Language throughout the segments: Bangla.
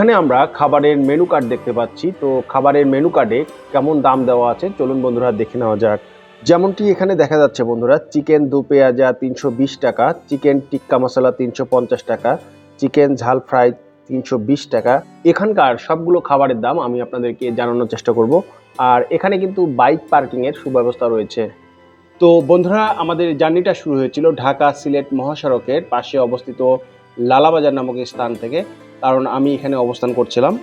এখানে আমরা খাবারের মেনু কার্ড দেখতে পাচ্ছি। তো খাবারের মেনু কার্ডে কেমন দাম দেওয়া আছে চলুন বন্ধুরা দেখে নেওয়া যাক। যেমনটি এখানে দেখা যাচ্ছে বন্ধুরা, চিকেন দু পেঁয়াজা ৩২০ টাকা, চিকেন টিক্কা মশলা ৩৫০ টাকা, চিকেন ঝাল ফ্রাই ৩২০ টাকা। এখানকার সবগুলো খাবারের দাম আমি আপনাদেরকে জানানোর চেষ্টা করব। আর এখানে কিন্তু বাইক পার্কিংয়ের সুব্যবস্থা রয়েছে। তো বন্ধুরা, আমাদের জার্নিটা শুরু হয়েছিল ঢাকা সিলেট মহাসড়কের পাশে অবস্থিত লালাবাজার নামক স্থান থেকে, কারণ আমি এখানে অবস্থান করছিলাম।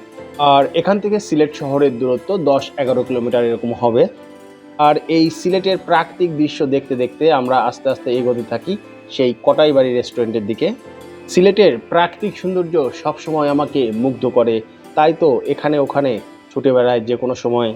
আর এখান থেকে সিলেট শহরের দূরত্ব ১০-১১ কিলোমিটার এরকম হবে। আর এই সিলেটের প্রাকৃতিক দৃশ্য দেখতে দেখতে আমরা আস্তে আস্তে এগোতে থাকি সেই কটাইবাড়ি রেস্টুরেন্টের দিকে। সিলেটের প্রাকৃতিক সৌন্দর্য সবসময় আমাকে মুগ্ধ করে, তাই তো এখানে ওখানে ছুটে বেড়ায় যে কোনো সময়।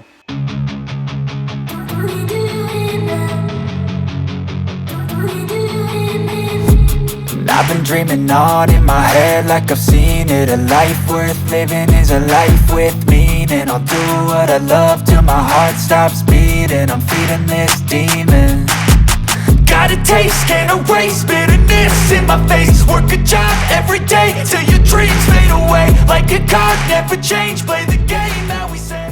I've been dreaming on in my head like I've seen it. A life worth living is a life with meaning. I'll do what I love till my heart stops beating. I'm feeding this demon. Got a taste, can't erase bitterness in my face. Work a job every day till your dreams fade away. Like a card, never change, play the game that we say.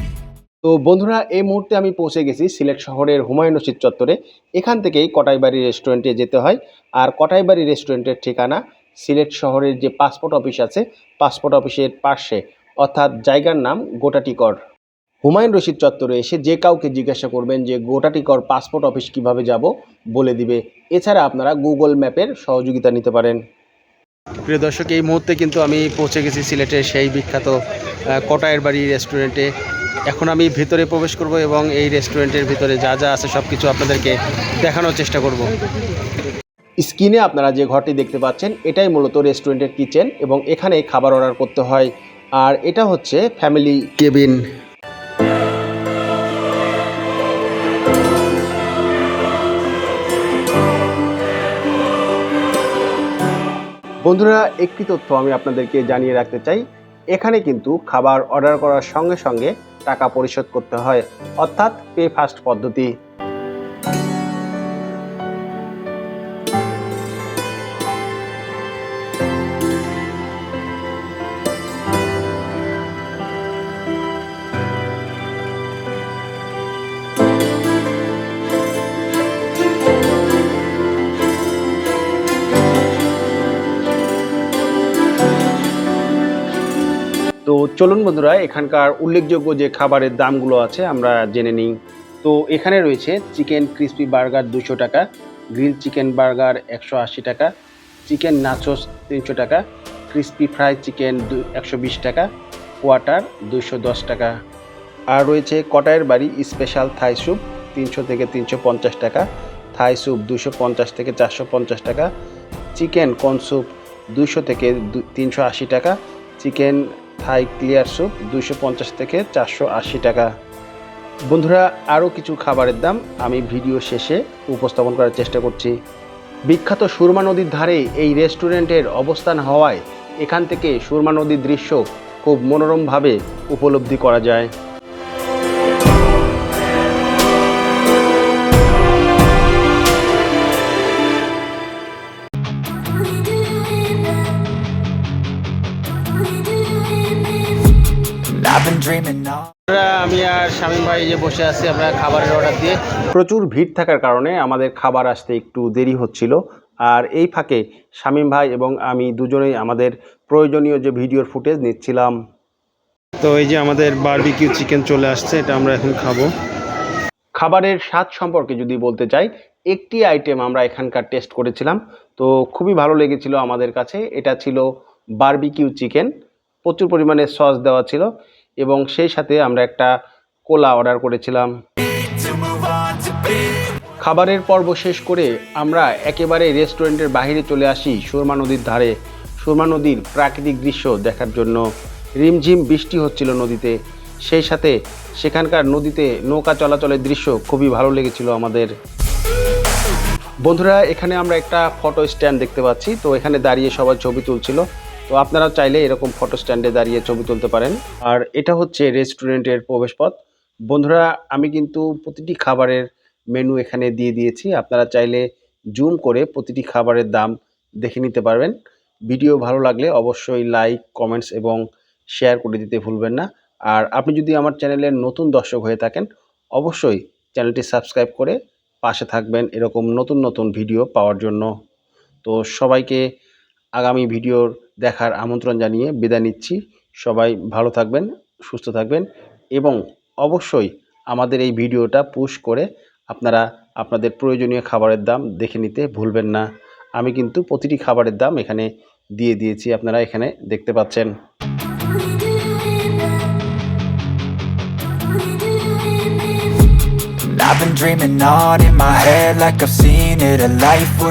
তো বন্ধুরা, এই মুহূর্তে আমি পৌঁছে গেছি সিলেট শহরের হুমায়ুন রশিদ চত্বরে। এখান থেকেই কটাইবাড়ি রেস্টুরেন্টে যেতে হয়। আর কটাইবাড়ি রেস্টুরেন্টের ঠিকানা সিলেট শহরের যে পাসপোর্ট অফিস আছে, পাসপোর্ট অফিসের পাশে, অর্থাৎ জায়গার নাম গোটাটিকর। হুমায়ুন রশিদ চত্বরে এসে যে কাউকে জিজ্ঞাসা করবেন যে গোটাটিকর পাসপোর্ট অফিস কিভাবে যাব, বলে দিবে। এছাড়া আপনারা গুগল ম্যাপের সহযোগিতা নিতে পারেন। প্রিয় দর্শক, এই মুহূর্তে কিন্তু আমি পৌঁছে গেছি সিলেটের সেই বিখ্যাত কটাইবাড়ি রেস্টুরেন্টে। এখন আমি ভিতরে প্রবেশ করব এবং এই রেস্টুরেন্টের ভিতরে যা যা আছে সব কিছু আপনাদেরকে দেখানোর চেষ্টা করব। স্ক্রিনে আপনারা যে ঘরটি দেখতে পাচ্ছেন, এটাই মূলত রেস্টুরেন্টের কিচেন এবং এখানে খাবার অর্ডার করতে হয়। আর এটা হচ্ছে ফ্যামিলি কেবিন। বন্ধুরা, একটি তথ্য আমি আপনাদেরকে জানিয়ে রাখতে চাই। এখানে কিন্তু খাবার অর্ডার করার সঙ্গে সঙ্গে টাকা পরিশোধ করতে হয়, অর্থাৎ পে ফাস্ট পদ্ধতি। তো চলুন বন্ধুরা, এখানকার উল্লেখযোগ্য যে খাবারের দামগুলো আছে আমরা জেনে নিই। তো এখানে রয়েছে চিকেন ক্রিসপি বার্গার 200 টাকা, গ্রিল চিকেন বার্গার 180 টাকা, চিকেন নাচোস 300 টাকা, ক্রিসপি ফ্রাই চিকেন 120 টাকা, কোয়াটার 210 টাকা। আর রয়েছে কটাইবাড়ি স্পেশাল থাই স্যুপ 300 থেকে 350 টাকা, থাই স্যুপ 250 থেকে 450 টাকা, চিকেন কর্ন স্যুপ 200 থেকে 380 টাকা, চিকেন থাই ক্লিয়ার স্যুপ 250 থেকে 480 টাকা। বন্ধুরা, আরও কিছু খাবারের দাম আমি ভিডিও শেষে উপস্থাপন করার চেষ্টা করছি। বিখ্যাত সুরমা নদীর ধারে এই রেস্টুরেন্টের অবস্থান হওয়ায় এখান থেকে সুরমা নদীর দৃশ্য খুব মনোরমভাবে উপলব্ধি করা যায়। I've been dreaming on. আমি আর শামীম ভাই যে বসে আছি আমরা খাবারের অর্ডার দিয়ে। প্রচুর ভিড় থাকার কারণে আমাদের খাবার আসতে একটু দেরি হচ্ছিল। আর এই ফাঁকে শামীম ভাই এবং আমি দুজনেই আমাদের প্রয়োজনীয় যে ভিডিওর ফুটেজ নিচ্ছিলাম। তো এই যে আমাদের বারবিকিউ চিকেন চলে আসছে, এটা আমরা এখন খাবো। খাবারের স্বাদ সম্পর্কে যদি বলতে চাই, একটি আইটেম আমরা এখানকার টেস্ট করেছিলাম, তো খুবই ভালো লেগেছিল আমাদের কাছে। এটা ছিল বারবিকিউ চিকেন, প্রচুর পরিমাণে সস দেওয়া ছিল এবং সেই সাথে আমরা একটা কোলা অর্ডার করেছিলাম। খাবারের পর্ব শেষ করে আমরা একেবারে রেস্টুরেন্টের বাইরে চলে আসি সুরমা নদীর ধারে, সুরমা নদীর প্রাকৃতিক দৃশ্য দেখার জন্য। রিমঝিম বৃষ্টি হচ্ছিল নদীতে, সেই সাথে সেখানকার নদীতে নৌকা চলাচলের দৃশ্য খুবই ভালো লেগেছিল আমাদের। বন্ধুরা, এখানে আমরা একটা ফটো স্ট্যান্ড দেখতে পাচ্ছি। তো এখানে দাঁড়িয়ে সবাই ছবি তুলছিল। তো আপনারা চাইলে এরকম ফটো স্ট্যান্ডে দাঁড়িয়ে ছবি তুলতে পারেন। আর এটা হচ্ছে রেস্টুরেন্টের প্রবেশপথ। বন্ধুরা, আমি কিন্তু প্রতিটি খাবারের মেনু এখানে দিয়ে দিয়েছি। আপনারা চাইলে জুম করে প্রতিটি খাবারের দাম দেখে নিতে পারবেন। ভিডিও ভালো লাগলে অবশ্যই লাইক, কমেন্টস এবং শেয়ার করে দিতে ভুলবেন না। আর আপনি যদি আমার চ্যানেলের নতুন দর্শক হয়ে থাকেন অবশ্যই চ্যানেলটি সাবস্ক্রাইব করে পাশে থাকবেন এরকম নতুন নতুন ভিডিও পাওয়ার জন্য। তো সবাইকে আগামী ভিডিওর দেখার আমন্ত্রণ জানিয়ে বিদায় নিচ্ছি। সবাই ভালো থাকবেন, সুস্থ থাকবেন এবং অবশ্যই আমাদের এই ভিডিওটা পুশ করে আপনারা আপনাদের প্রয়োজনীয় খাবারের দাম দেখে নিতে ভুলবেন না। আমি কিন্তু প্রতিটি খাবারের দাম এখানে দিয়ে দিয়েছি, আপনারা এখানে দেখতে পাচ্ছেন। I've been dreaming on in my head like I've seen it, a life where